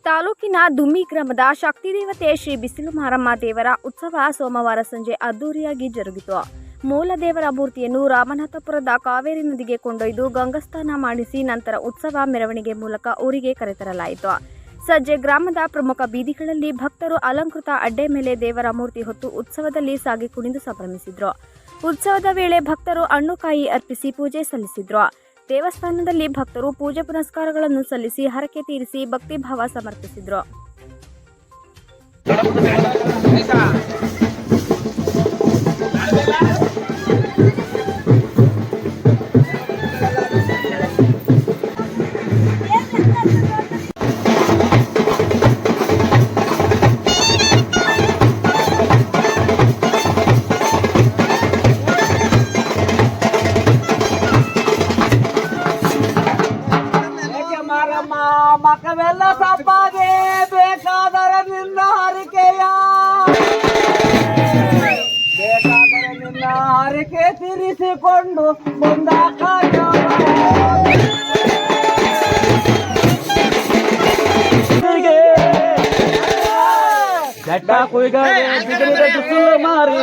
ತಾಲೂಕಿನ ದುಮ್ಮಿ ಗ್ರಾಮದ ಶಕ್ತಿದೇವತೆ ಶ್ರೀ ಬಿಸಿಲು ಮಾರಮ್ಮ ದೇವರ ಉತ್ಸವ ಸೋಮವಾರ ಸಂಜೆ ಅದ್ದೂರಿಯಾಗಿ ಜರುಗಿತು. ಮೂಲ ದೇವರ ಮೂರ್ತಿಯನ್ನು ರಾಮನಾಥಪುರದ ಕಾವೇರಿ ನದಿಗೆ ಕೊಂಡೊಯ್ದು ಗಂಗಾಸ್ನಾನ ಮಾಡಿಸಿ ನಂತರ ಉತ್ಸವ ಮೆರವಣಿಗೆ ಮೂಲಕ ಊರಿಗೆ ಕರೆತರಲಾಯಿತು. ಸಂಜೆ ಗ್ರಾಮದ ಪ್ರಮುಖ ಬೀದಿಗಳಲ್ಲಿ ಭಕ್ತರು ಅಲಂಕೃತ ಅಡ್ಡೆ ಮೇಲೆ ದೇವರ ಮೂರ್ತಿ ಹೊತ್ತು ಉತ್ಸವದಲ್ಲಿ ಸಾಗಿ ಕುಣಿದು ಸಂಭ್ರಮಿಸಿದ್ರು. ಉತ್ಸವದ ವೇಳೆ ಭಕ್ತರು ಹಣ್ಣುಕಾಯಿ ಅರ್ಪಿಸಿ ಪೂಜೆ ಸಲ್ಲಿಸಿದ್ರು. ದೇವಸ್ಥಾನದಲ್ಲಿ ಭಕ್ತರು ಪೂಜೆ ಪುನಸ್ಕಾರಗಳನ್ನು ಸಲ್ಲಿಸಿ ಹರಕೆ ತೀರಿಸಿ ಭಕ್ತಿಭಾವ ಸಮರ್ಪಿಸಿದ್ರು. ಮಕ್ಕವೆಲ್ಲ ತಪ್ಪಾಗೆ ಬೇಕಾದರೆ ನಿನ್ನ ಹರಿಕೆ ತೀರಿಸಿಕೊಂಡು ಮುಂದಾಕ ಜಟ್ಟ ಕುಯ್ಗವೆ ಬಿಸಿಲಿಗೆ ಬಿಸಿಲು ಮಾರಿ